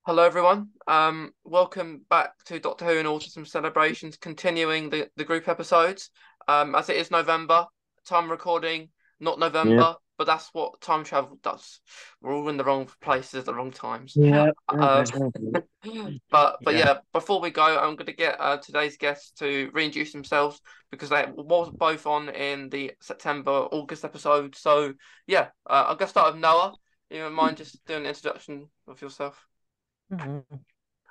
Hello, everyone. Welcome back to Doctor Who and Autism celebrations, continuing the group episodes. As it is November, time recording, not Yeah, November, but that's what time travel does. We're all in the wrong places at the wrong times. yeah, Um, exactly. but Yeah. yeah, before we go, I'm going to get today's guests to reintroduce themselves because they were both on in the September August episode. So yeah, I'm going to start with Noah. You don't mind just doing an introduction of yourself? Mhm.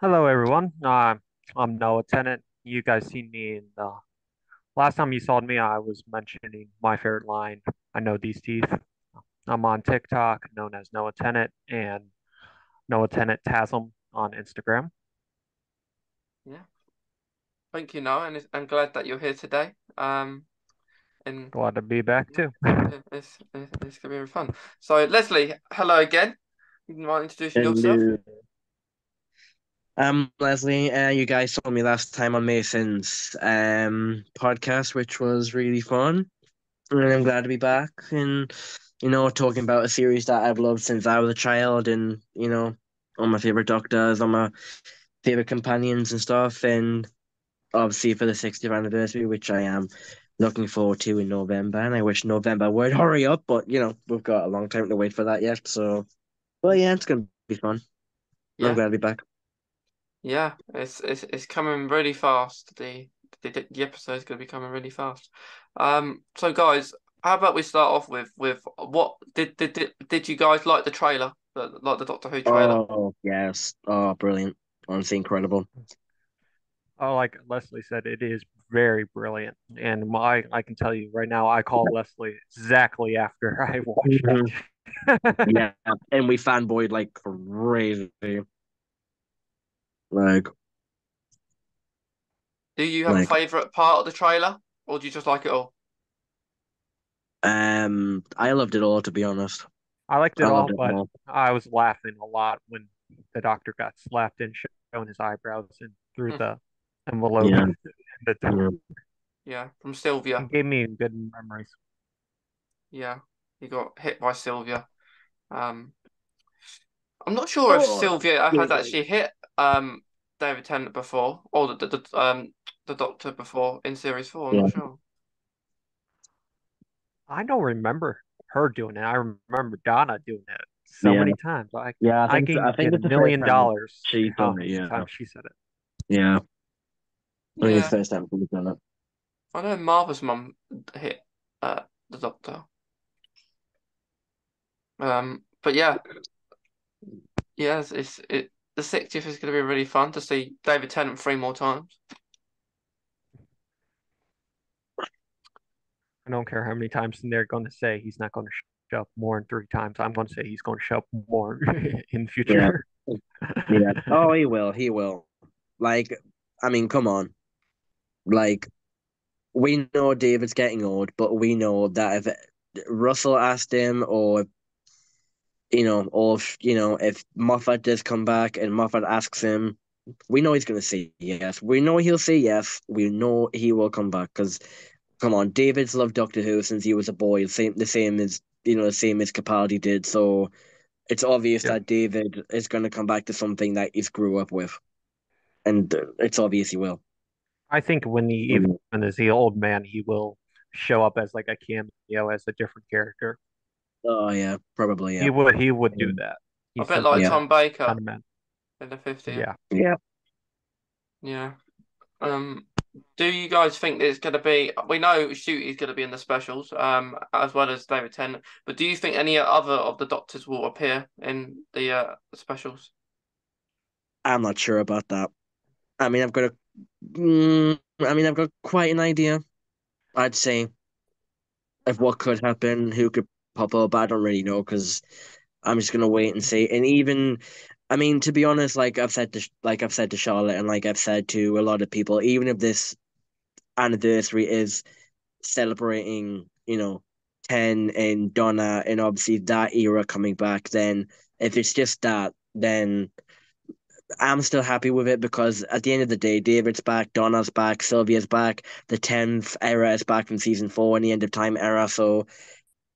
Hello, everyone. I'm Noah Tennant. You guys seen me in the last time you saw me, I was mentioning my favorite line. I know these teeth. I'm on TikTok, known as Noah Tennant, and Noah Tennant Tasm on Instagram. Yeah. Thank you, Noah, and I'm glad that you're here today. And Glad to be back yeah, too. it's gonna be really fun. So, Leslie, hello again. You mind introducing yourself? Hello. I'm Leslie. You guys saw me last time on Mason's podcast, which was really fun. And I'm glad to be back and, talking about a series that I've loved since I was a child and, all my favorite doctors, all my favorite companions and stuff. And obviously for the 60th anniversary, which I am looking forward to in November. And I wish November would hurry up, but, we've got a long time to wait for that yet. So, well, yeah, it's going to be fun. I'm Yeah, glad to be back. yeah. It's coming really fast. The episode's gonna be coming really fast. So guys, how about we start off with what did you guys like the trailer, like the Doctor Who trailer? Oh, yes. Oh, brilliant. Honestly, incredible. Oh, like Leslie said, it is very brilliant. And I can tell you right now, I called Leslie exactly after I watched Mhm. it. Yeah, and we fanboyed like crazy. Like, Do you have a like, favorite part of the trailer, or do you just like it all? I loved it all, to be honest. I liked I it loved all, it but all. I was laughing a lot when the doctor got slapped and shown his eyebrows and threw Hmm. the envelope Yeah, in the yeah. door. Yeah, from Sylvia. It gave me good memories. Yeah, he got hit by Sylvia. Um, I'm not sure if Oh, Sylvia has yeah. actually hit David Tennant before, or the Doctor before in series four. I'm not Yeah, sure. I don't remember her doing it. I remember Donna doing it so yeah, many times. I yeah. I I can think get a it's the first million time dollars she's how done it. many Yeah, times she said it. yeah. I think it's Yeah, the first time she's done it. I know Martha's mum hit the Doctor. But yeah, yeah, the 60th is going to be really fun to see David Tennant three more times. I don't care how many times they're going to say he's not going to show up more than 3 times. I'm going to say he's going to show up more in the Yeah, future. yeah. Oh, he will. He will. Like, I mean, come on. Like, we know David's getting old, but we know that if Russell asked him, or if Moffat does come back and Moffat asks him, we know he's going to say yes. We know he'll say yes. We know he will come back because, come on, David's loved Doctor Who since he was a boy. The same as Capaldi did. So it's obvious Yeah. that David is going to come back to something that he's grew up with, and it's obvious he will. I think when he Mhm. even as the old man, he will show up as like a cameo as a different character. Oh yeah, probably yeah. He would do Mm. that. A He's bit such like Yeah, a Tom Baker kind of man. in the 50th. Yeah. yeah. Yeah. Um, do you guys think there's going to be? We know Shooty's going to be in the specials, as well as David Tennant. But do you think any other of the Doctors will appear in the specials? I'm not sure about that. I mean, I've got quite an idea. I'd say of what could happen, who could pop up. I don't really know because I'm just gonna wait and see. And even, I mean, to be honest, like I've said to Charlotte, and like I've said to a lot of people, even if this anniversary is celebrating, 10 and Donna and obviously that era coming back, then if it's just that, then I'm still happy with it because at the end of the day, David's back, Donna's back, Sylvia's back, the 10th era is back from season four and the end of time era. So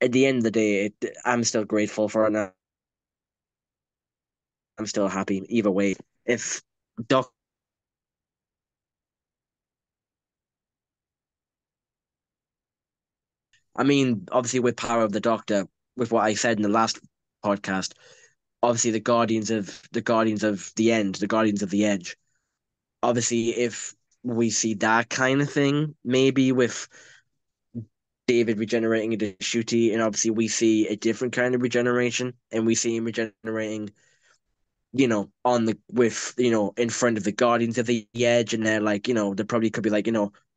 at the end of the day, I'm still grateful for an I'm still happy either way. If Doc, I mean, obviously with Power of the Doctor, with what I said in the last podcast, obviously the Guardians of the Edge. Obviously, if we see that kind of thing, maybe with David regenerating into Shooty, and obviously we see a different kind of regeneration, and we see him regenerating, on the with in front of the Guardians of the Edge, and they're like, there probably could be like,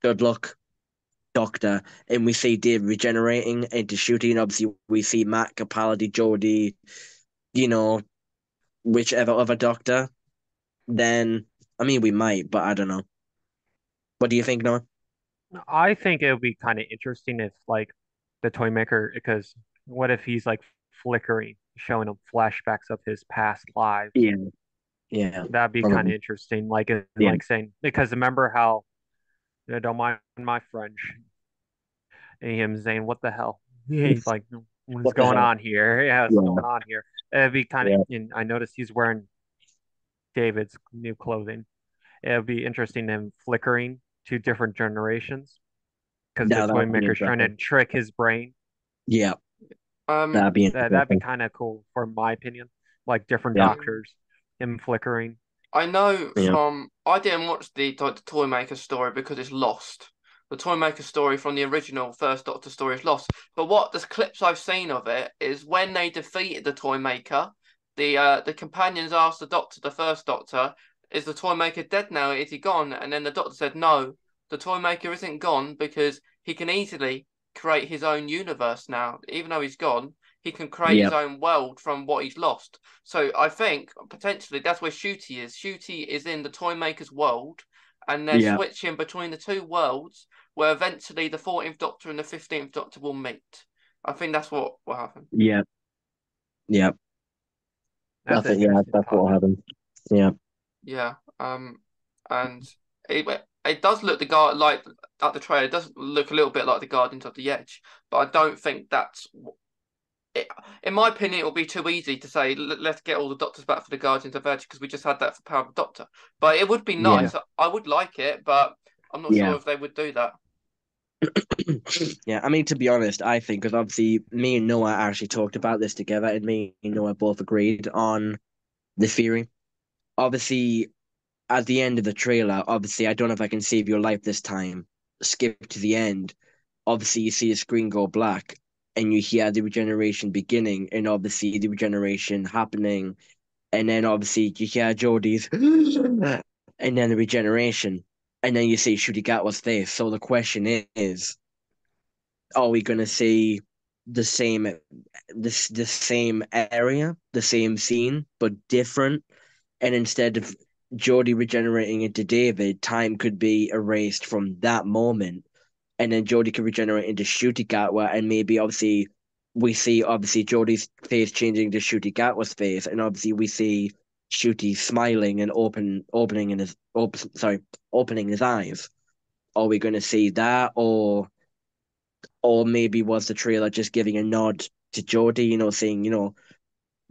good luck, Doctor, and we see David regenerating into Shooty, and obviously we see Matt Capaldi, Jodie, you know, whichever other Doctor, then I mean we might, but I don't know. What do you think, Noah? I think it would be kind of interesting if like the toy maker, because what if he's like flickering, showing him flashbacks of his past lives? Yeah, yeah, That'd be kind of probably. interesting. Like and Yeah, like saying because remember how don't mind my French, and him saying what the hell? He's like, what's what the going hell? on here? Yeah, what's Yeah, going on here? It'd be kind of. yeah, And I noticed he's wearing David's new clothing. It'd be interesting him flickering to different generations because the no, toy that'd be maker's trying to interesting. trick his brain. Yeah, Um, that'd be That'd be interesting. kind of cool, for my opinion. Like different Yeah, yeah. doctors, him flickering. I know yeah, from I didn't watch the Toy Maker story because it's lost. The Toy Maker story from the original First Doctor story is lost. But what the clips I've seen of it is when they defeated the Toy Maker, the companions asked the Doctor, the First Doctor, "Is the Toy Maker dead now? Is he gone?" And then the Doctor said, "No, the Toy Maker isn't gone because he can easily create his own universe now. Even though he's gone, he can create yeah, his own world from what he's lost." So I think potentially that's where Shooty is. Shooty is in the Toy Maker's world, and they're yeah, switching between the two worlds, where eventually the 14th Doctor and the 15th Doctor will meet. I think that's what will happen. yeah, yeah. I That's an think yeah, interesting that's what thought. will happen. Yeah, Yeah. And it does look the guard like at the trailer. It does look a little bit like the Guardians of the Edge, but I don't think that's. It, in my opinion, it will be too easy to say let's get all the doctors back for the Guardians of Edge because we just had that for Power of the Doctor. But it would be yeah, Yeah. nice. I would like it, but I'm not yeah, sure if they would do that. yeah. I mean, to be honest, I think because obviously me and Noah actually talked about this together, and me and Noah both agreed on the theory. Obviously, at the end of the trailer, obviously, I don't know if I can save your life this time. Skip to the end. Obviously, you see the screen go black, and you hear the regeneration beginning, and obviously the regeneration happening, and then obviously you hear Jodie's, and then the regeneration, and then you see Shooty Gatwa's face. So the question is, are we going to see the same the same area, the same scene, but different? And instead of Jodie regenerating into David, time could be erased from that moment, and then Jodie could regenerate into Shooty Gatwa, and maybe obviously we see obviously Jodie's face changing to Shooty Gatwa's face, and obviously we see Shooty smiling and opening his eyes. Are we going to see that, or maybe was the trailer just giving a nod to Jodie, saying,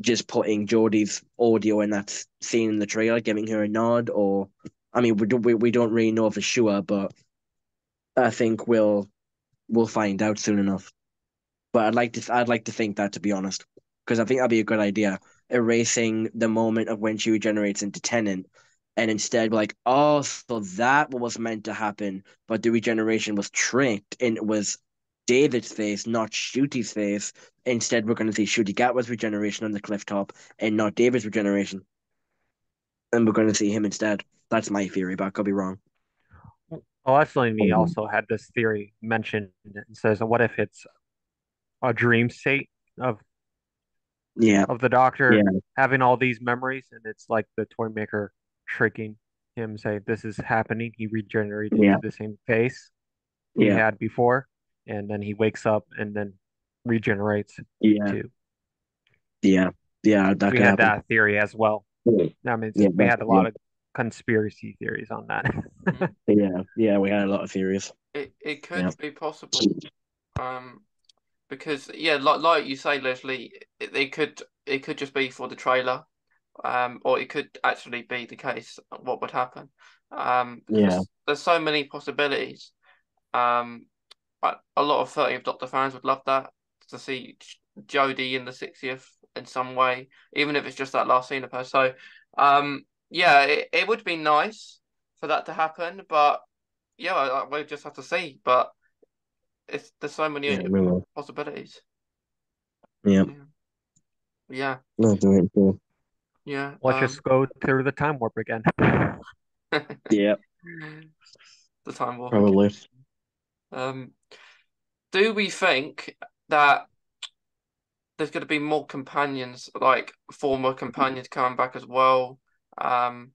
just putting Jodie's audio in that scene in the trailer, giving her a nod, or I mean, we don't really know for sure, but I think we'll find out soon enough. But I'd like to think that, to be honest, because I think that'd be a good idea, erasing the moment of when she regenerates into Tennant, and instead like, oh, so that what was meant to happen, but the regeneration was tricked, and it was David's face, not Shooty's face. Instead, we're going to see Shooty Gatwa's regeneration on the cliff top, and not David's regeneration, and we're going to see him instead. That's my theory, but I could be wrong. Well, actually, me Mhm. also had this theory mentioned. It says, what if it's a dream state of Yeah, the yeah, doctor having all these memories, and it's like the toy maker tricking him, say this is happening. He regenerated yeah, into the same face he yeah, had before, and then he wakes up and then regenerates yeah, too. yeah, yeah. That We could had happen. that theory as well. Yeah, I mean, yeah, we had a yeah. lot of conspiracy theories on that. Mm. Yeah, yeah, we had a lot of theories. It Yeah, could be possible. Um, because yeah, like you say, Leslie, it could just be for the trailer. or it could actually be the case. What would happen? Because Yeah. there's so many possibilities. Um, a lot of 30th Doctor fans would love that to see Jodie in the 60th in some way, even if it's just that last scene of her. So, yeah, it would be nice for that to happen, but yeah, we just have to see. But there's so Yeah, many we will. possibilities. Yeah. Yeah, yeah, No, do it too. yeah. Let's just go through the time warp again. Yeah, The time warp again. probably. Um, do we think that there's going to be more companions, like former companions coming back as well, um,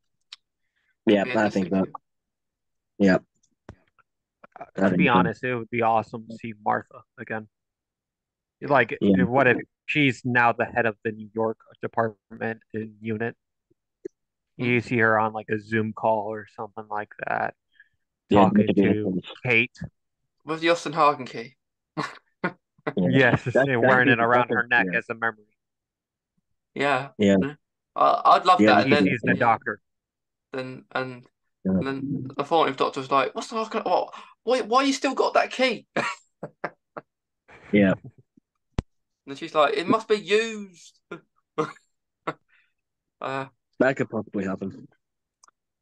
to Yeah, be in I the think that. 60th? Yeah, I To be think so. honest, it would be awesome to see Martha again. Like, Yeah, what if she's now the head of the New York department in unit? You Mm. see her on like a Zoom call or something like that, yeah, that talking could be to different. Kate. With the Austin Hagen key. Yeah, Yes, and that'd wearing be it around different. her neck Yeah, as a memory. Yeah. yeah, Yeah. I'd love yeah, that. they And could She be then, sees the different. yeah, doctor. then, Yeah, and then the 40th Doctor was like, what's the Hagen? What? Why you still got that key? yeah, And she's like, it must be used. Uh, that could possibly happen.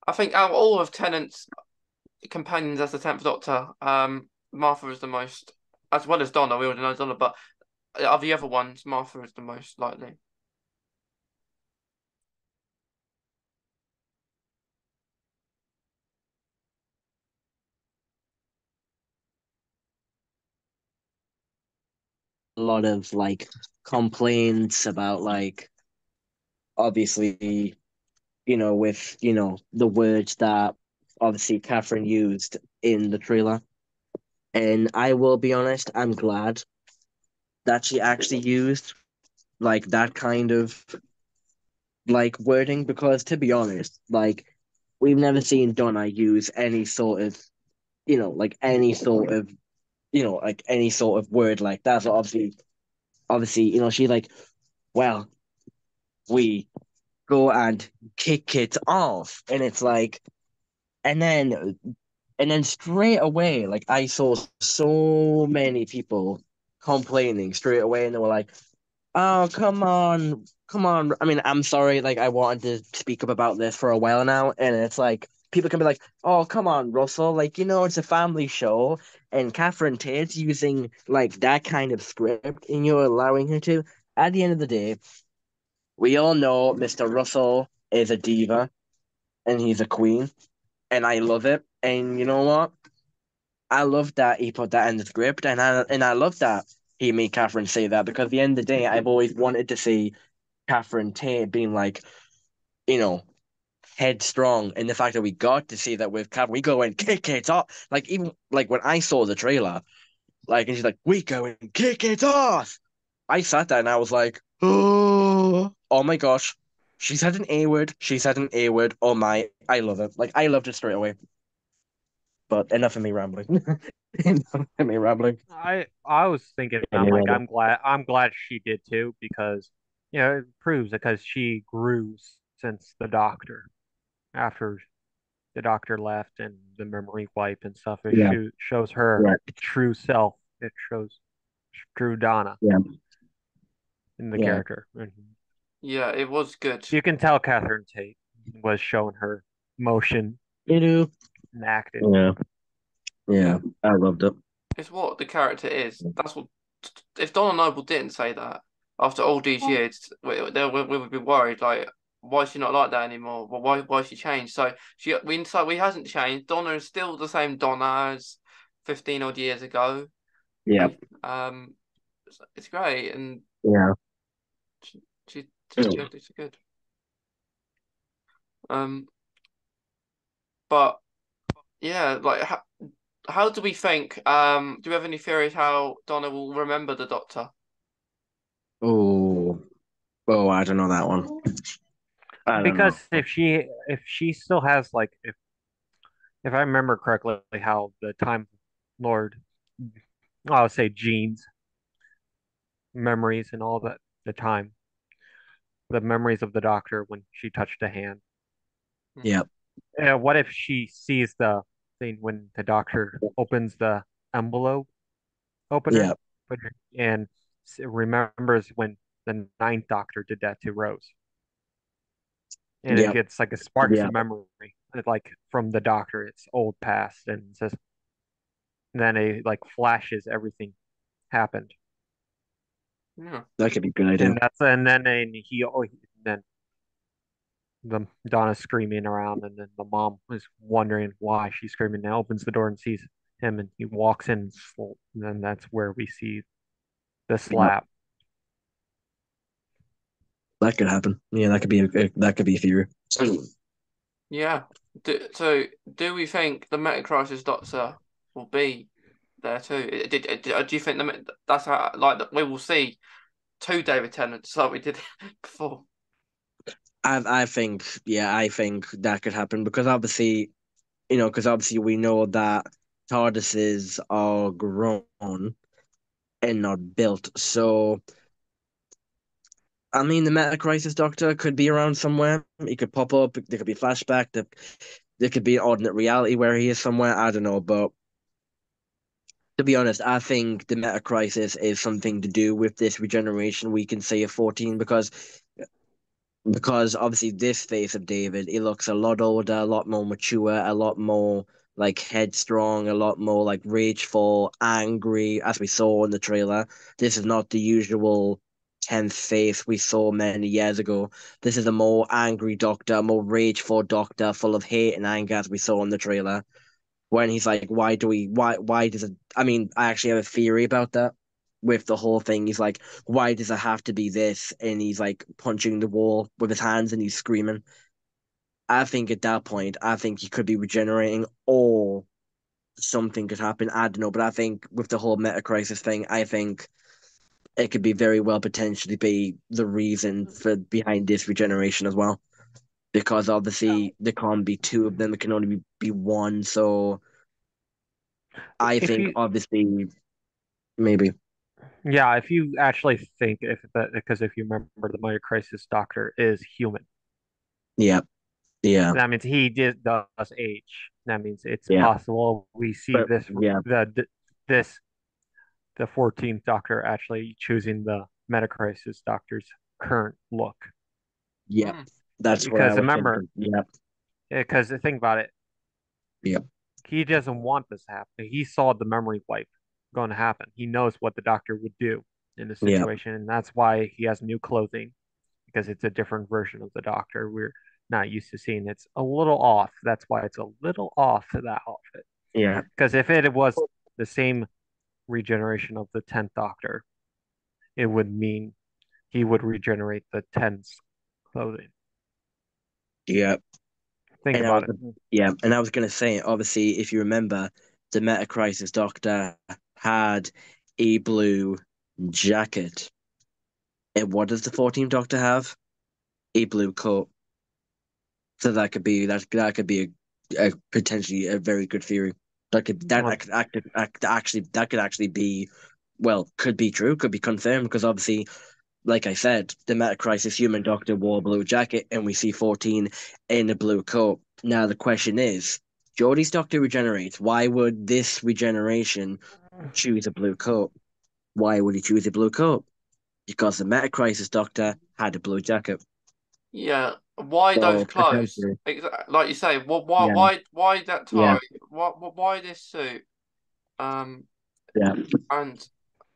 I think out of all of Tennant's companions as the 10th Doctor, Martha is the most, as well as Donna, we already know Donna, but of the other ones, Martha is the most likely. A lot of like complaints about like obviously, with the words that obviously Catherine used in the trailer. And I will be honest, I'm glad that she actually used like that kind of like wording because to be honest, like we've never seen Donna use any sort of, like any sort of, like any sort of word like that. So obviously, she's like, well, we go and kick it off. And it's like, and then, and then straight away, like I saw so many people complaining straight away and they were like, oh, come on. Come on. I mean, I'm sorry. Like, I wanted to speak up about this for a while now. And it's like, people can be like, oh, come on, Russell. Like, it's a family show. And Catherine Tate's using, like, that kind of script, and you're allowing her to. At the end of the day, we all know Mr. Russell is a diva and he's a queen. And I love it. And you know what? I love that he put that in the script. And I love that he made Catherine say that because at the end of the day, I've always wanted to see Catherine Tate being like, you know, headstrong. And the fact that we got to see that with Catherine, we go and kick it off. Like, even like when I saw the trailer, like, and she's like, we go and kick it off. I sat there and I was like, oh my gosh. She said an A word. She said an A word. Oh my, I love it. Like, I loved it straight away. But enough of me rambling. Enough of me rambling. I was thinking, I'm Anyway, like, rambling. I'm glad she did too, because it proves because she grew since the doctor, after the doctor left and the memory wipe and stuff. It Yeah, shows her yeah, true self. It shows true Donna yeah, in the yeah. character. And Yeah, it was good. you can tell Catherine Tate was showing her emotion You do. and acting. Yeah, Yeah, yeah. I loved it. it's what the character is. That's what. If Donna Noble didn't say that after all these years, we would be worried. Like, why is she not like that anymore? Well, why she changed? So we hasn't changed. Donna is still the same Donna as 15 odd years ago. Yeah, Like, it's great, and yeah. she, she's good. It's good. Um, but yeah, like how do we think? Do we have any theories how Donna will remember the Doctor? Oh, oh, I don't know that one. I don't know. Because if she still has, like, if I remember correctly how the Time Lord, I'll say genes, memories and all that, the time. the memories of the doctor when she touched a hand. Hmm. Yeah, What if she sees the thing when the doctor opens the envelope opener, yeah, and remembers when the ninth doctor did that to Rose, and it yeah, gets like a sparks yeah. of memory, like from the doctor, it's old past, and says then it like flashes everything happened, Yeah. That could be a good idea. and he oh, then the Donna's screaming around, and then the mom is wondering why she's screaming. And opens the door and sees him, and he walks in, and then that's where we see the Yeah, slap. that could happen. Yeah, that could be a theory. Yeah. So, do we think the Meta Crisis Doctor will be there too? Do you think that's how like that we will see two David Tennants like we did before? I think, yeah, I think that could happen because obviously, because obviously we know that TARDISes are grown and not built. So, I mean, the Meta Crisis Doctor could be around somewhere. He could pop up. There could be a flashback. There could be an alternate reality where he is somewhere. I don't know, but to be honest, I think the Meta Crisis is something to do with this regeneration we can say of 14 because obviously this face of David, he looks a lot older, a lot more mature, a lot more like headstrong, a lot more like rageful, angry, as we saw in the trailer. This is not the usual tense face we saw many years ago. This is a more angry doctor, a more rageful doctor, full of hate and anger, as we saw in the trailer. When he's like, why does it? I mean, I actually have a theory about that with the whole thing. He's like, why does it have to be this? And he's like punching the wall with his hands and he's screaming. I think at that point, I think he could be regenerating or something could happen. I don't know, but I think with the whole meta crisis thing, I think it could be very well potentially be the reason for behind this regeneration as well. Because obviously there can't be two of them, it can only be one. So I If think you, obviously maybe. yeah, if you actually think if that, because if you remember, the Minor Crisis Doctor is human. Yeah, yeah, That means he does age. That means it's yeah. possible we see But this yeah, this the 14th Doctor actually choosing the Metacrisis Doctor's current look. yeah. Hmm. That's what I Because was remember, thinking. Yeah, because the thing about it, yeah, he doesn't want this to happen. He saw the memory wipe going to happen. He knows what the Doctor would do in this yeah, situation, and that's why he has new clothing because it's a different version of the Doctor. We're not used to seeing it's a little off. That's why it's a little off to that outfit. yeah, Because if it was the same regeneration of the 10th Doctor, it would mean he would regenerate the 10's clothing. yeah. Think And I was, about it. yeah, and I was gonna say, obviously, if you remember, the Meta Crisis Doctor had a blue jacket. And what does the 14th Doctor have? A blue coat. So that could be a potentially a very good theory. Well, That could actually be well could be true, could be confirmed because obviously, like I said, the Meta Crisis Human Doctor wore a blue jacket and we see 14 in a blue coat. Now the question is, Geordie's Doctor regenerates. Why would this regeneration choose a blue coat? Why would he choose a blue coat? Because the Meta Crisis Doctor had a blue jacket. Yeah. Why those So clothes? potentially, Like you say, yeah, why that yeah, tie? Why this suit? Um, yeah, and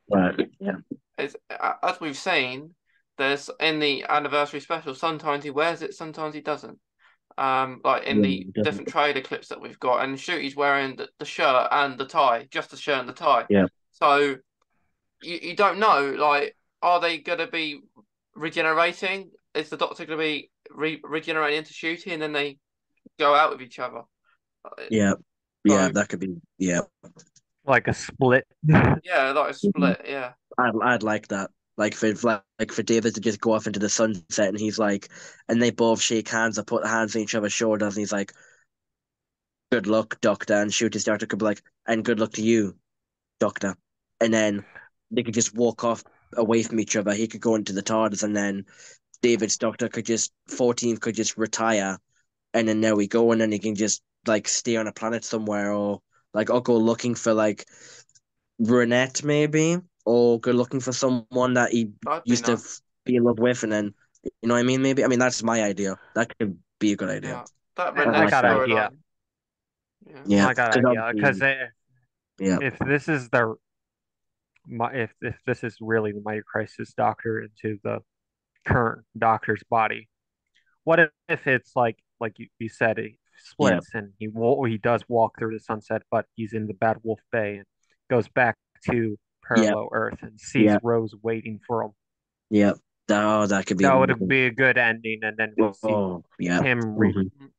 right, yeah, it's as we've seen, there's in the anniversary special. Sometimes he wears it, sometimes he doesn't. Like in yeah, the different trailer clips that we've got, and Shooty's wearing the shirt and the tie, just the shirt and the tie. yeah. So you don't know, like, are they gonna be regenerating? Is the Doctor gonna be regenerating into Shooty, and then they go out with each other? Yeah, yeah, So that could be. Yeah, like a split. yeah, like a mhm. split. Yeah, I'd like that. Like for David to just go off into the sunset, and he's like, and they both shake hands or put hands on each other's shoulders, and he's like, "Good luck, Doctor," and shoot his Doctor could be like, "And good luck to you, Doctor," and then they could just walk off away from each other. He could go into the TARDIS, and then David's doctor could just 14th could just retire, and then there we go, and then he can just like stay on a planet somewhere, or like I'll go looking for like brunette maybe, or go looking for someone that he That'd be used to nice. be in love with, and then you know what I mean? Maybe I mean that's my idea. That could be a good idea. Yeah, that I I Renette like got an that. idea. storyline. Yeah, Yeah, I got an because idea because obviously, yeah, if this is the if this is really the Mighty Crisis Doctor into the current Doctor's body, what if it's like you said, he yeah, splits and he does walk through the sunset, but he's in the Bad Wolf Bay and goes back to yeah, parallel Earth and sees yeah, Rose waiting for him. yeah. Oh, that could be That would amazing. be a good ending, and then we see Oh, yeah. him re Hmm. Mhm.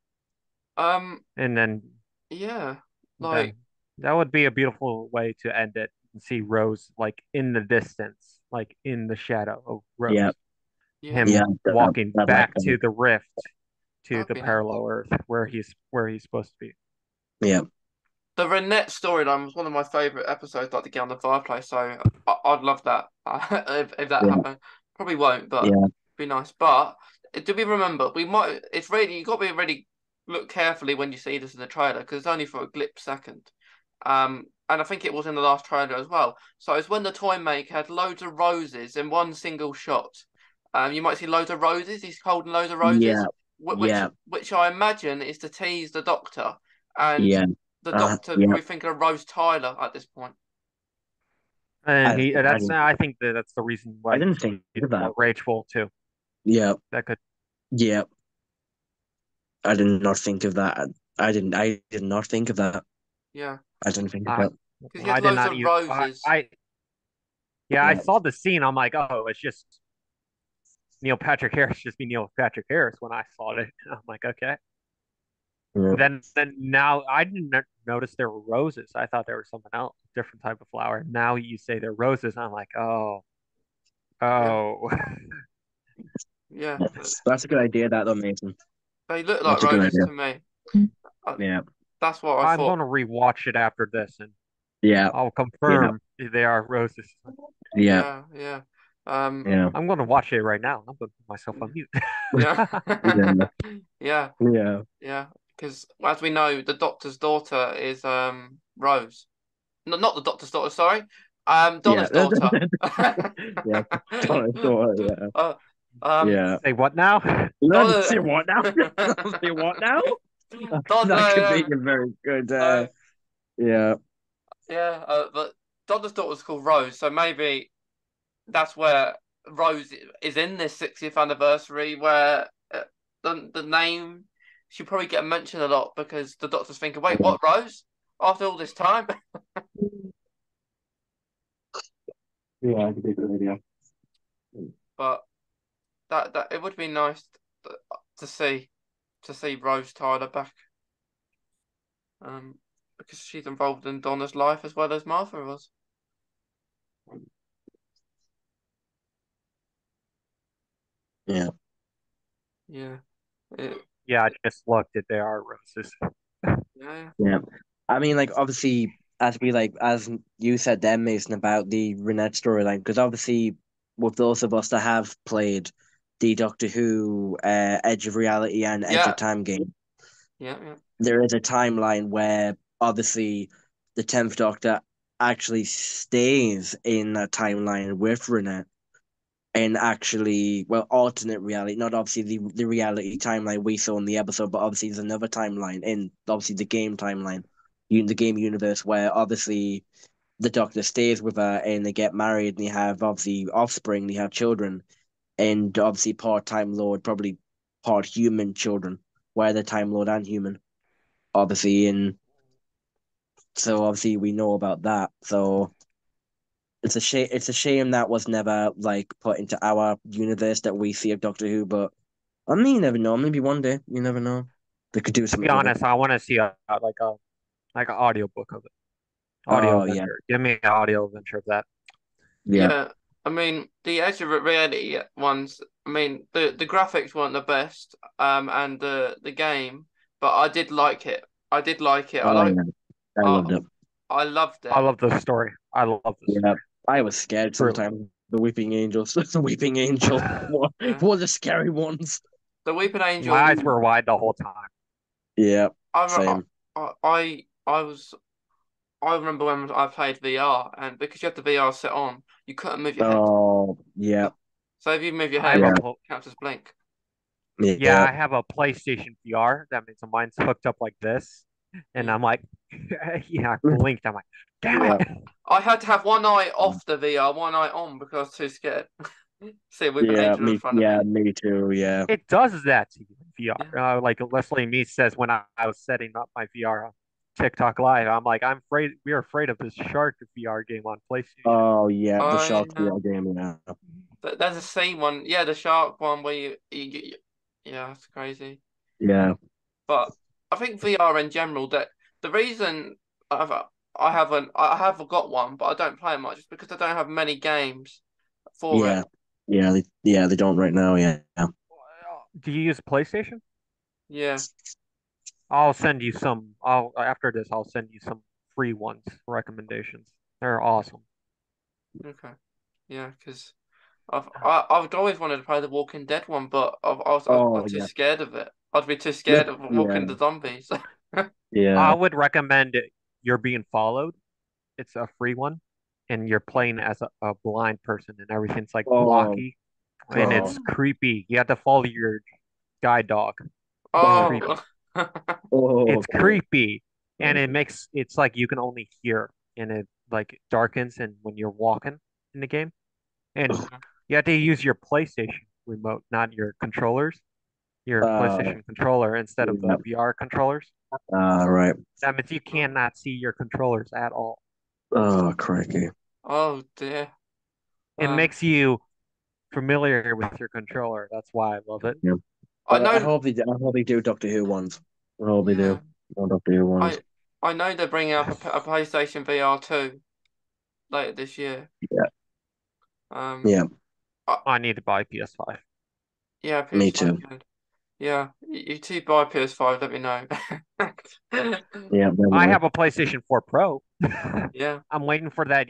Um, and yeah, like then that would be a beautiful way to end it and see Rose like in the distance, like in the shadow of Yeah, Rose. yeah, yeah. Him walking I like back that. to the rift to that'd the be nice. parallel Earth where he's supposed to be. Yeah, The Renette storyline was one of my favorite episodes, like the Get on the Fireplace. So I'd love that if that yeah, happened. Probably won't, but yeah, it'd be nice. But do we remember? We might. It's really you got to be really look carefully when you see this in the trailer because it's only for a blip second. And I think it was in the last trailer as well. So it's when the toy maker had loads of roses in one single shot. You might see loads of roses. He's holding loads of yeah, roses, yeah, which I imagine is to tease the Doctor, and yeah. the Doctor's Yeah. probably thinking of Rose Tyler at this point. And he I that's didn't, I think that's the reason I why didn't he's think of more that. rageful too. Yeah, That could yeah. I did not think of that. I did not think of that. Yeah, I didn't think of I that. because he has I did loads not of use roses. I yeah, I Yeah, saw the scene. I'm like, oh, it's just Neil Patrick Harris, just be Neil Patrick Harris when I saw it. I'm like, okay. yeah, Then now I didn't notice there were roses. I thought there was something else, different type of flower. Now you say they're roses. I'm like, oh, Yeah, oh. yeah. yeah. That's a good idea, that though, Mason. They look like That's a good roses idea. to me. Uh, Yeah, that's what I I'm thought. gonna rewatch it after this, and yeah, I'll yeah, confirm if they are roses. yeah, Yeah, yeah. Um, yeah, I'm gonna watch it right now. I'm gonna put myself on mute. yeah, yeah, yeah, yeah, yeah. Because as we know, the Doctor's daughter is Rose. No, not the Doctor's daughter. Sorry, yeah. Donna's daughter. Yeah, sorry, sorry, yeah, uh, um, yeah. Say what now? Let's Donna. say what now? Say what now? That could be Donna. a very good. Uh, Yeah, yeah, but Donna's daughter's called Rose, so maybe that's where Rose is in this 60th anniversary, where the name she'll probably get mentioned a lot because the Doctor's thinking, wait, yeah, what, Rose? After all this time, yeah. That could be a good idea. but that it would be nice to see Rose Tyler back, because she's involved in Donna's life as well as Martha was. Yeah. Yeah, it, Yeah, I just looked at they are roses. yeah, Yeah. I mean, like, obviously, as you said then, Mason, about the Renette storyline, because obviously, with those of us that have played the Doctor Who Edge of Reality and Edge yeah, of Time game, yeah, yeah. there is a timeline where obviously the 10th Doctor actually stays in that timeline with Renette in actually, well, alternate reality, not obviously the reality timeline we saw in the episode, but obviously there's another timeline in obviously the game timeline, the game universe where obviously the Doctor stays with her and they get married and they have obviously offspring, they have children, and obviously part Time Lord, probably part human children, where the Time Lord and human, obviously, and so obviously we know about that. So it's a shame. It's a shame that was never like put into our universe that we see of Doctor Who. But I mean, you never know. Maybe one day, you never know. They could do To be something with it. honest, I want to see like an audio book of it, audio Oh yeah, adventure. Give me an audio adventure of that. yeah, Yeah, I mean the Edge of Reality ones. I mean the graphics weren't the best, and the game, but I did like it. I did like it. oh yeah. I I loved it. I loved I it. love the story. I love the Yeah, story. I was scared Truly. sometimes. the Weeping Angels. The Weeping Angel. Yeah. What are the scary ones? The Weeping My Angel. eyes were wide the whole time. Yeah, I, same. I was. I remember when I played VR, and because you had the VR set on, you couldn't move your head. Oh, yeah, So if you move your I have head, a yeah, it pl- counts as blink. yeah, yeah, I have a PlayStation VR. That means mine's hooked up like this, and Yeah. I'm like, yeah, I blinked. I'm like, damn I yeah, it! I had to have one eye off the VR, one eye on because I was too scared. See a Weeping yeah. Angel in front of me. Me too. Yeah, It does that to you in Yeah. VR. Like Leslie Me says when I was setting up my VR TikTok live, I'm like, I'm afraid we're afraid of this shark VR game on PlayStation. oh yeah, the I Shark VR game. Yeah, There's a scene one, yeah, the shark one where yeah, it's crazy. yeah, But I think VR in general, that the reason I've I have got one, but I don't play it much, is because I don't have many games for it. yeah, yeah. They don't right now. Yeah, yeah. Do you use PlayStation? Yeah. I'll send you some. I'll after this, I'll send you some free ones recommendations. They're awesome. Okay. Yeah, because I've always wanted to play the Walking Dead one, but I'm Oh too yeah, scared of it. I'd be too scared of yeah, walking the zombies. I yeah. would recommend You're Being Followed. It's a free one, and you're playing as a blind person, and everything's like Oh blocky, and god. it's Oh, creepy. You have to follow your guide dog. It's Oh, creepy. oh, oh It's god. creepy, and it's like you can only hear, and it like darkens, and when you're walking in the game, and you have to use your PlayStation remote, not your controllers, your Uh, PlayStation controller instead of yeah. the VR controllers. Right. That means you cannot see your controllers at all. Oh, crikey. oh dear. It Um, makes you familiar with your controller. That's why I love it. Yeah. I I know. hope they do. I hope they do Doctor Who ones. I hope they Yeah, do. More Doctor Who ones. I I know they're bringing up a PlayStation VR 2 later this year. Yeah. Um, Yeah. I, I need to buy PS5. yeah, Me PS5 too. good. Yeah, you two buy PS5, let me know. Yeah. I Definitely. have a PlayStation 4 Pro. Yeah, I'm waiting for the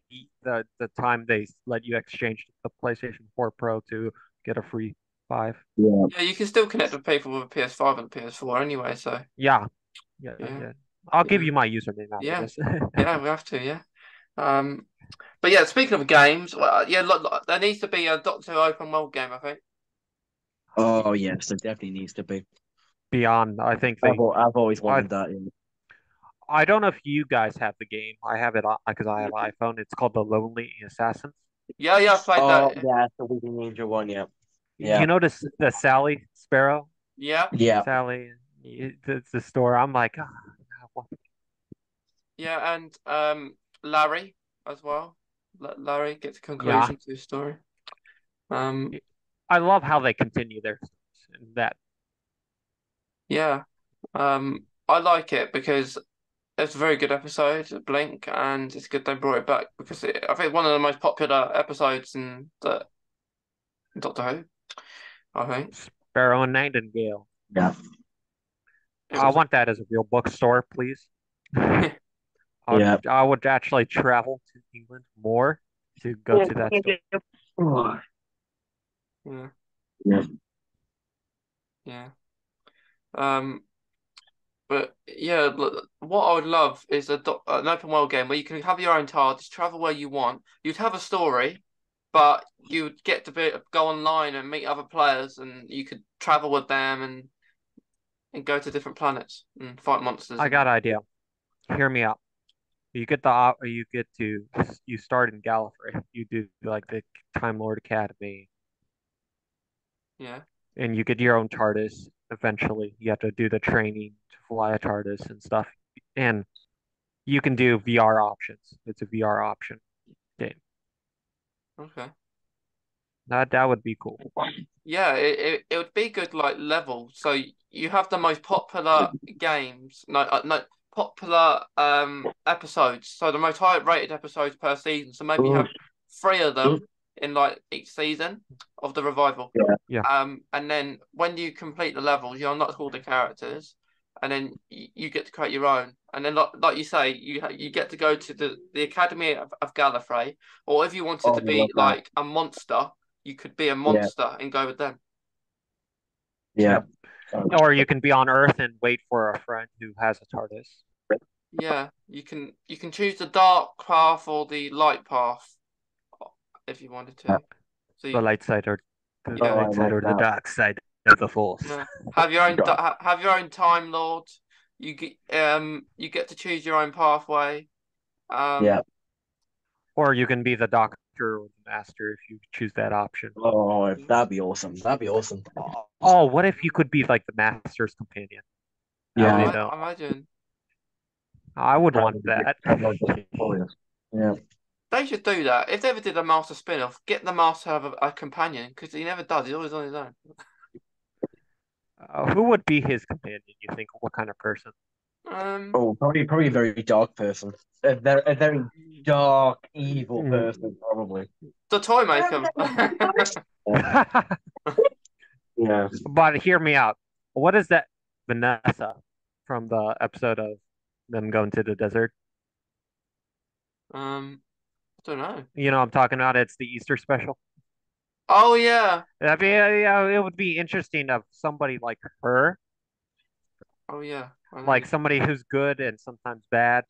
time they let you exchange the PlayStation 4 Pro to get a free 5. Yeah. yeah, you can still connect with people with a PS5 and a PS4 anyway. So Yeah, yeah, yeah, yeah. I'll give yeah, you my username after yeah, this. yeah. We have to. Yeah. Um, but yeah, speaking of games, well, yeah, look, there needs to be a Doctor Who open world game. I think. Oh yes, there definitely needs to be. Beyond, I think I've always I wanted that. I don't know if you guys have the game. I have it because I have an iPhone. It's called The Lonely Assassins. Yeah, yeah, I played Oh that. yeah, the Weeping Angel one. Yeah. You Yeah. know the Sally Sparrow, Yeah, Yeah. Sally. It's the store. I'm like, yeah, and Larry as well. Larry gets a yeah. conclusion to his story. Um, I love how they continue their stories. And that yeah. I like it because it's a very good episode, Blink, and it's good they brought it back because I think one of the most popular episodes in the Doctor Who. I think Sparrow and Nightingale. Yeah. it I was. want that as a real bookstore, please. Yeah. I would actually travel to England more to go to that store. Oh, Yeah, yeah. yeah. Um, but yeah, what I would love is an open world game where you can have your own TARDIS, travel where you want. You'd have a story, but you'd get to go online and meet other players, and you could travel with them and go to different planets and fight monsters I and got an idea. Hear me out. You start in Gallifrey. You do like the Time Lord Academy, yeah. and you get your own TARDIS. Eventually, you have to do the training to fly a TARDIS and stuff. And you can do VR options. It's a VR option game. Okay. That would be cool. Yeah, it would be good like level. So you have the most popular games, no popular episodes. So the most high rated episodes per season. So maybe you Oh, have three of oh, them in like each season of the revival. yeah. Yeah. And then when you complete the levels, you unlock all the characters, and then you get to create your own. And then, like you say, you get to go to the Academy of Gallifrey, or if you wanted Oh, to I love be that. like a monster, you could be a Yeah, monster and go with them. yeah. Yep. Or you can be on Earth and wait for a friend who has a TARDIS. Yeah, you can choose the dark path or the light path if you wanted Yeah. to. So The you, light side or the Oh, yeah, I light side like or the that. dark side of the Force. yeah. God. Have your own Time Lord. You get to choose your own pathway. Um, Yeah. Or you can be the Doctor or the Master if you choose that option. Oh, that'd be awesome. That'd be awesome. Oh, what if you could be like the Master's companion? That would Yeah, be yeah. dope. imagine I would That want would be that. that would be glorious. Yeah. they should do that. If they ever did a Master spin-off, get the Master to have a companion because he never does. He's always on his own. Who would be his companion, you think? What kind of person? Um, Oh, probably a very dark person. A very dark, evil person, probably. the toy maker. Yeah. Yeah. But hear me out. What is that Vanessa from the episode of them going to the desert? I don't know. You know, I'm talking about it's the Easter special. Oh yeah. That'd be, yeah, it would be interesting of somebody like her, Oh yeah. I know. like somebody who's good and sometimes bad.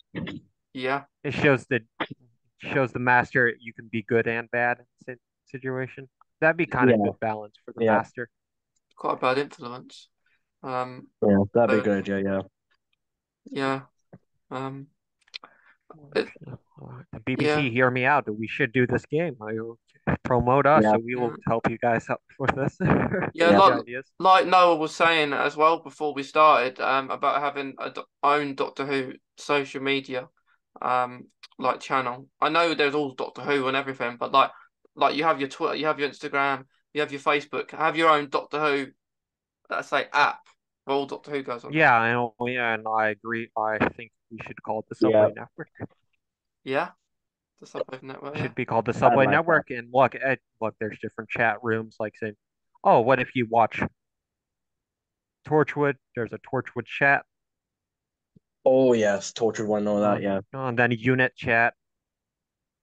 Yeah. It shows the master you can be good and bad in situation. That'd be kind of Yeah. good balance for the Yeah. master. Quite a bad influence. Um, Yeah. That'd be a so good idea. Yeah. yeah. Um, it, The yeah. BBC, hear me out. We should do this game. Promote us, Yeah. so we Yeah. will help you guys out with this. Yeah, Give Yeah. you ideas. like Noah was saying as well before we started, about having a own Doctor Who social media, um, like channel. I know there's all Doctor Who and everything, but like you have your Twitter, you have your Instagram, you have your Facebook, have your own Doctor Who, let's say app where all Doctor Who goes on. Yeah, and I agree. I think we should call it the Yeah. Subway Network. Yeah, the Subway Network. Yeah, Should be called the I Subway like that. Network. And look, there's different chat rooms. Like saying, oh, what if you watch Torchwood? There's a Torchwood chat. Oh yes, tortured one, all that. Yeah. And then a unit chat.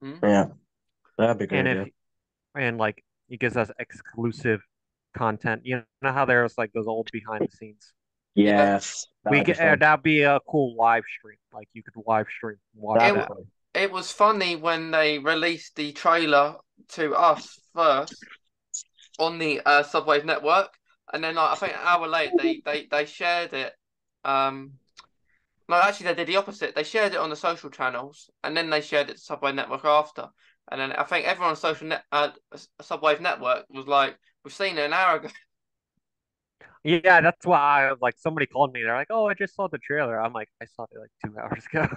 hmm? Yeah. That'd be a good And if idea. and like it gives us exclusive content. You know how there's like those old behind the scenes. Yeah. Yes. We That'd be get fun. that'd be a cool live stream. Like you could live stream and watch That'd It be that. w- fun. it was funny when they released the trailer to us first on the Subway network, and then like I think an hour later they shared it. Um, no, actually they did the opposite. They shared it on the social channels, and then they shared it to Subway network after. And then I think everyone on Subway network was like, "We've seen it an hour ago." Yeah, that's why I like somebody called me. They're like, "Oh, I just saw the trailer." I'm like, "I saw it like 2 hours ago."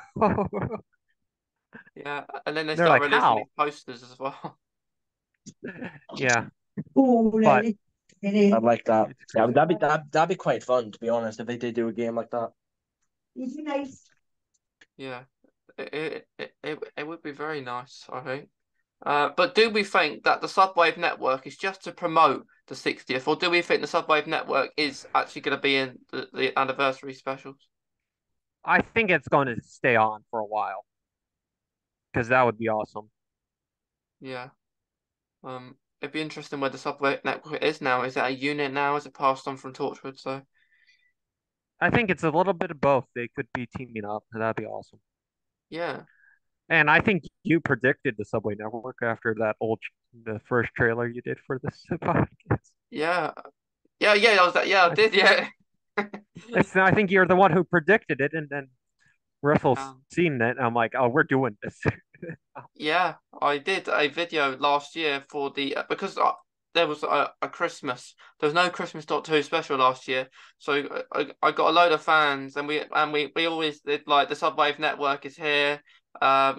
Yeah, and then they They're start like, releasing these "How?" posters as well. Yeah, but I like that. it's Yeah, crazy. that'd be quite fun to be honest if they did do a game like that. Yeah, it would be very nice, I think. But do we think that the Subwave network is just to promote the 60th, or do we think the Subwave network is actually going to be in the anniversary specials? I think it's going to stay on for a while because that would be awesome. Yeah. It'd be interesting where the Subwave network is now. Is it a unit now? Is it passed on from Torchwood? So I think it's a little bit of both. They could be teaming up, and that'd be awesome. yeah, And I think you predicted the Subway Network after the first trailer you did for this podcast. yeah, yeah. That was that. Yeah, I I, did. Yeah. I think you're the one who predicted it, and then Russell's Um, seen it. And I'm like, oh, we're doing this. Yeah, I did a video last year for the because there was a Christmas. There was no Christmas Doctor Who special last year, so I got a load of fans, and we always did like the Subwave Network is here, to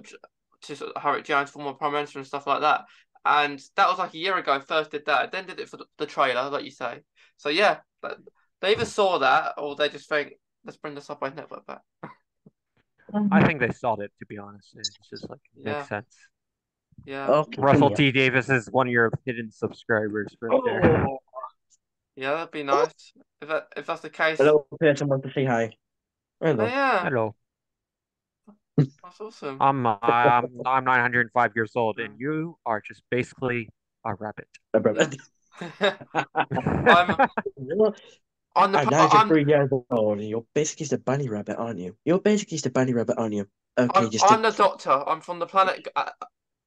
sort of Harriet Jones, former Prime Minister, and stuff like that. And that was like a year ago. First did that, then did it for the trailer, like you say. So yeah, but they either saw that or they just think let's bring the Subway Network back. I think they saw it, to be honest. It's just like makes Yeah, sense. yeah, Okay, come Russell here. T Davis is one of your hidden subscribers right there. Oh, yeah. That'd be nice if that's the a case. little person wants to say hi. Oh Hello. yeah, Hello. that's awesome. I'm 905 years old, Yeah. and you are just basically a rabbit. Yeah. I'm Well, on the I'm I'm 93 years old, and you're basically just a bunny rabbit, aren't you? You're basically just a bunny rabbit, aren't you? Okay, just I'm a the Doctor. I'm from the planet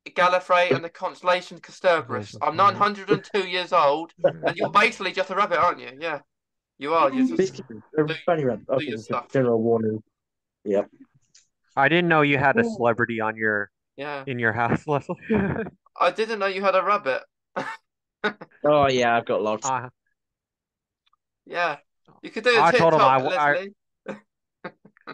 Gallifrey and the constellation Cerberus. I'm 902 years old, and you're basically just a rabbit, aren't you? Yeah, you are. You just basically a do bunny rabbit. do Okay, your just a stuff. general warning. Yep. I didn't know you had a celebrity on your Yeah, in your house, Leslie. I didn't know you had a rabbit. Oh yeah, I've got lots. uh, Yeah, you could do a I told him TikTok, Leslie.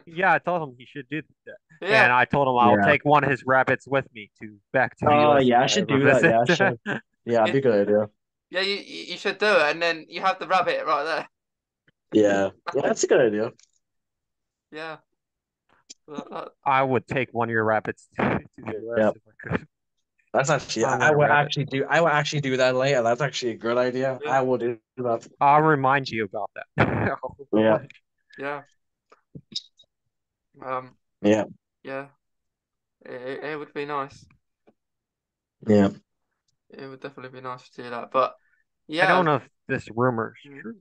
yeah, I told him he should do that, Yeah, and I told him I'll Yeah. take one of his rabbits with me to back to the Oh U.S. if yeah, I I should ever do that. visit. Yeah, I should. Yeah, that'd yeah, be a good idea. yeah. You should do it, and then you have the rabbit right there. Yeah. Yeah, that's a good idea. Yeah, that, I would take one of your rabbits to the U.S. Yeah. if I could. That's actually I want a rabbit. I will actually do that later. That's actually a good idea. yeah, I will do that. I'll remind you about that. Yeah. yeah. Um, Yeah. yeah. It would be nice. Yeah. It would definitely be nice to do that. But I yeah, don't know if this rumor is mm, true.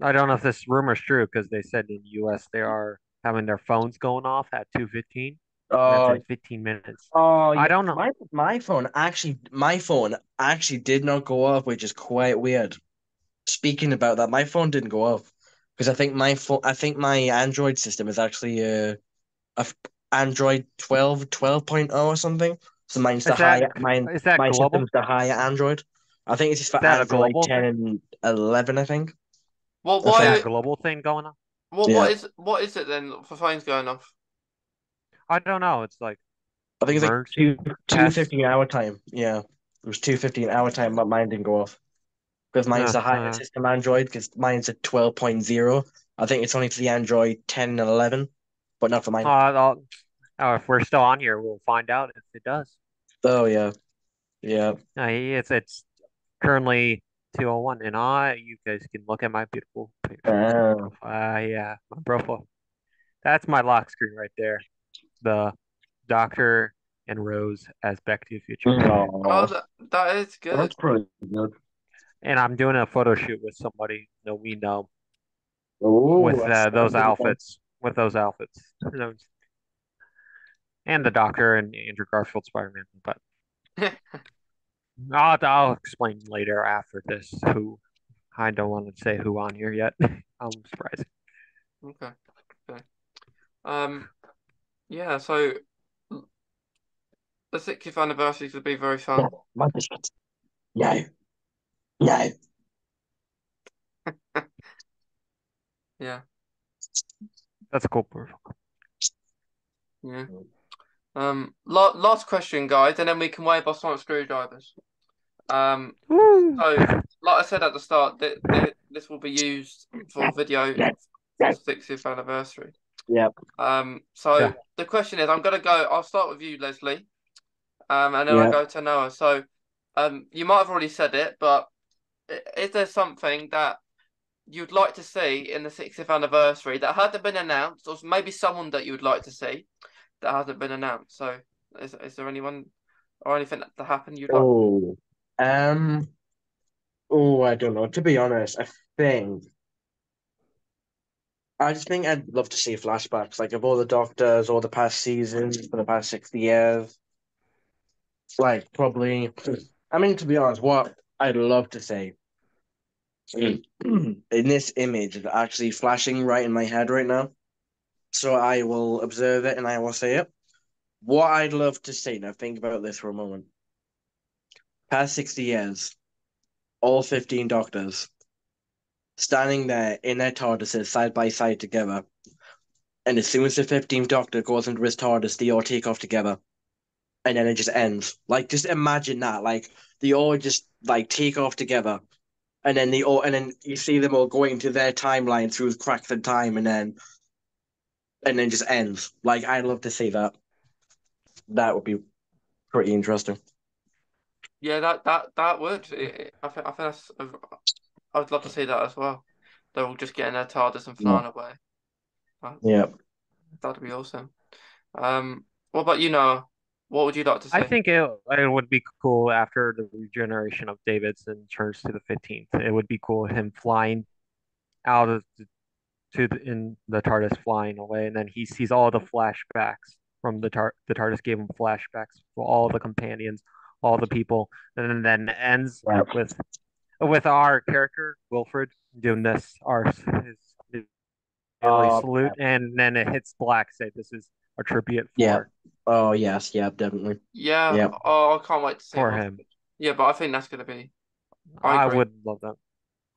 I don't know if this rumor is true because they said in the U.S. they are having their phones going off at 2:15, and that's Uh in 15 minutes. oh I yeah. don't know. My phone actually did not go off, which is quite weird. Speaking about that, my phone didn't go off because I think my Android system is actually a f- Android 12.0 or something. So mine's the Is that higher mine is that my global? system's the higher Android. I think it's just Is for that a Android global 10 thing? and 11, I think. what I Is that think. a why global thing going on? Yeah. what is it then for phones going off? I don't know. It's like I think it's like emergency two test. fifty hour time. Yeah. It was 2:15 hour time, but mine didn't go off. Because mine's Uh, the higher uh, system Android, because mine's a 12.0. I think it's only for the Android 10 and 11, but not for mine. I'll, if we're still on here, we'll find out if it does. Oh yeah. Yeah. It's currently 2:01, and you guys can look at my beautiful Oh. profile. Yeah, my profile. That's my lock screen right there. The Doctor and Rose as Back to the Future. Oh, No. that is good. That's pretty good. And I'm doing a photo shoot with somebody that we know Oh, with that's those pretty fun. outfits. With those outfits. And the Doctor and Andrew Garfield Spider-Man. But I'll explain later after this who I don't want to say who on here yet. I'm surprised. Okay. Okay. Um. Yeah. So the 60th anniversary would be very fun. No, my biscuits. No, no. Yeah. That's a cool proof. Yeah. Last question, guys, and then we can wave our sonic screwdrivers. Um. Woo! So, like I said at the start, this will be used for video No, for no. the 60th anniversary. Yep. So Yeah. the question is, I'm gonna go. I'll start with you, Leslie. And then I Yep. go to Noah. So, you might have already said it, but is there something that you'd like to see in the 60th anniversary that hasn't been announced, or maybe someone that you would like to see that hasn't been announced? So, is there anyone or anything that to happen you'd like? Oh. Um. Oh, I don't know. To be honest, I just think I'd love to see flashbacks, like of all the Doctors, all the past seasons for the past 60 years. Like probably. I mean, to be honest, what I'd love to say in this image is actually flashing right in my head right now. So I will observe it and I will say it. What I'd love to see, now think about this for a moment. Past 60 years, all 15 doctors standing there in their TARDISes side by side together. And as soon as the 15th doctor goes into his TARDIS, they all take off together. And then it just ends. Like, just imagine that. Like, they all just, like, take off together. And then you see them all going to their timeline through cracks in time and then just ends. Like, I'd love to see that. That would be pretty interesting. Yeah, that would. I think that's. I would love to see that as well. They're all just getting their TARDIS and Yeah. flying away. Uh, Yep. That'd be awesome. What about you, Noah? What would you like to I see? think it would be cool after the regeneration of Davidson turns to the 15th. It would be cool him flying out of in the TARDIS flying away, and then he sees all the flashbacks from the TARDIS gave him flashbacks for all the companions, all the people, and then ends Yep. with our character Wilfred doing this his daily Oh, salute, and then it hits black. Say this is a tribute yeah. Oh, yes. Yep. Definitely. Yeah, Yep. oh, I can't wait to see for Will. him. Yeah, but I think that's gonna be. I I agree. would love that.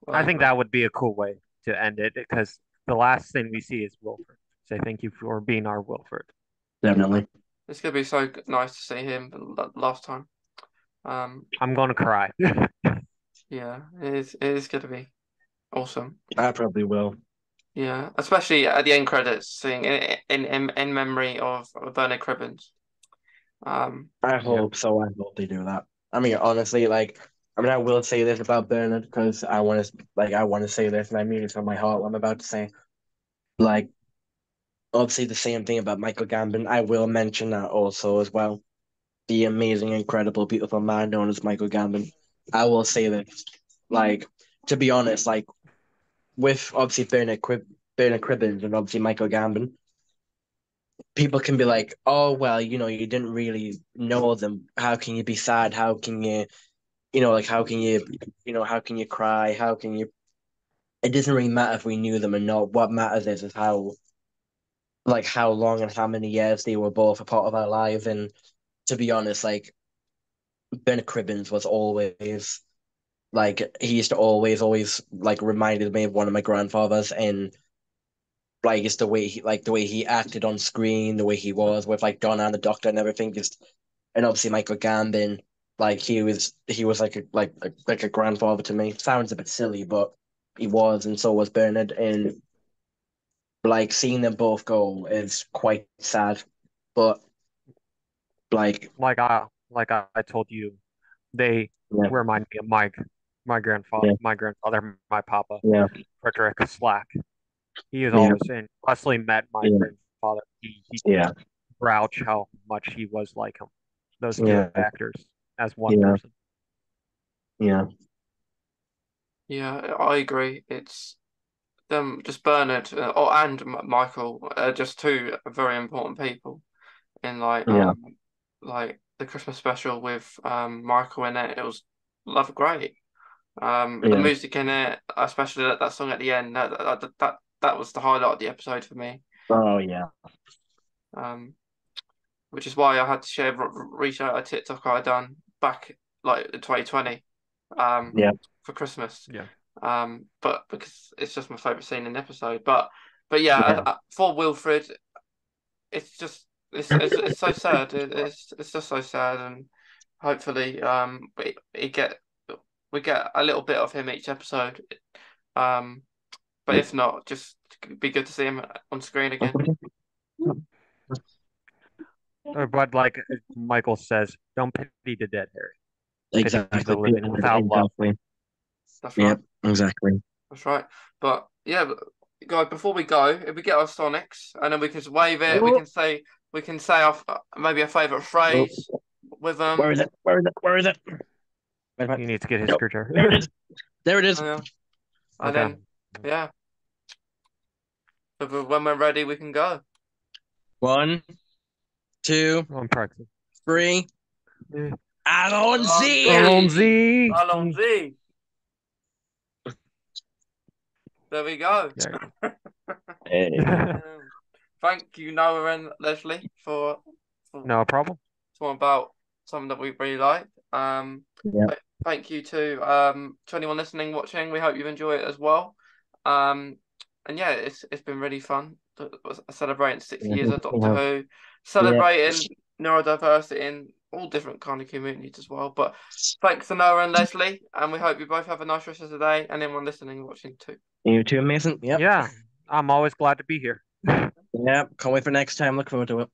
I I think agree. that would be a cool way to end it because the last thing we see is Wilfred. Say thank you for being our Wilfred. Yeah, Definitely. it's gonna be so nice to see him last time. I'm gonna cry. Yeah, it is. It is gonna be awesome. I probably will. Yeah, especially at the end credits, seeing in memory of Bernard Cribbins. Um, I Yeah. hope so. I hope they do that. I mean, honestly, like, I mean, I will say this about Bernard because I want to say this, and I mean it from my heart. What I'm about to say, like, obviously, the same thing about Michael Gambon. I will mention that also as well. The amazing, incredible, beautiful man known as Michael Gambon. I will say this, like, to be honest, like, with obviously Bernard Cribbins and obviously Michael Gambon, people can be like, oh, well, you didn't really know them. How can you be sad? How can you, like, how can you cry? How can you? It doesn't really matter if we knew them or not. What matters is how long and how many years they were both a part of our lives. And to be honest, like, Bernard Cribbins was always like he used to always like reminded me of one of my grandfathers, and like it's the way he acted on screen, the way he was with like Donna and the Doctor and everything. Just and obviously Michael Gambon, like he was like a grandfather to me. Sounds a bit silly, but he was, and so was Bernard. And like seeing them both go is quite sad, but like Like I told you, they yeah, remind me of yeah, my grandfather, my papa, yeah, Frederick Slack. He is yeah, always in. Leslie met my yeah, grandfather. He could yeah, vouch how much he was like him. Those two yeah, actors as one yeah, person. yeah, yeah, I agree. It's them, just Bernard, and Michael, just two very important people in yeah, like the Christmas special with Michael in it. It was love great. The yeah. music in it, especially that song at the end, that was the highlight of the episode for me. Oh yeah, Um, which is why I had to reshare a TikTok I done back like in 2020, um, yeah, for Christmas. Yeah. But because it's just my favorite scene in the episode. But yeah, yeah. for Wilfred, it's just it's so sad. It's just so sad, and hopefully, we get a little bit of him each episode. Um, but if not, just be good to see him on screen again. But like Michael says, don't pity the dead, Harry. Pity the Exactly, living without love. exactly. That's right. Yep, exactly. That's right. But yeah, guys, before we go, if we get our Sonics and then we can just wave it, Oh, we can say our maybe a favorite oh, phrase with where them. is it? Where is it? Where is it? Wait a minute. He needs to get his Nope. There it screwdriver. is. There it is. And and Okay. then yeah, when we're ready, we can go. One, two, I'm practicing. three. Allons-y! Allons-y. Allons-y. There we go. There you Hey. go. Thank you, Noah and Leslie, for No problem. talking about something that we really like. Yeah, Thank you to anyone listening, watching. We hope you enjoy it as well. Um, and yeah, it's been really fun celebrating 60 years of Doctor yeah, Who, yeah. celebrating neurodiversity in all different kind of communities as well. But thanks to Noah and Leslie, and we hope you both have a nice rest of the day, and anyone listening and watching too. You too, Mason? Yep. Yeah, I'm always glad to be here. Yep. Can't wait for next time. Look forward to it.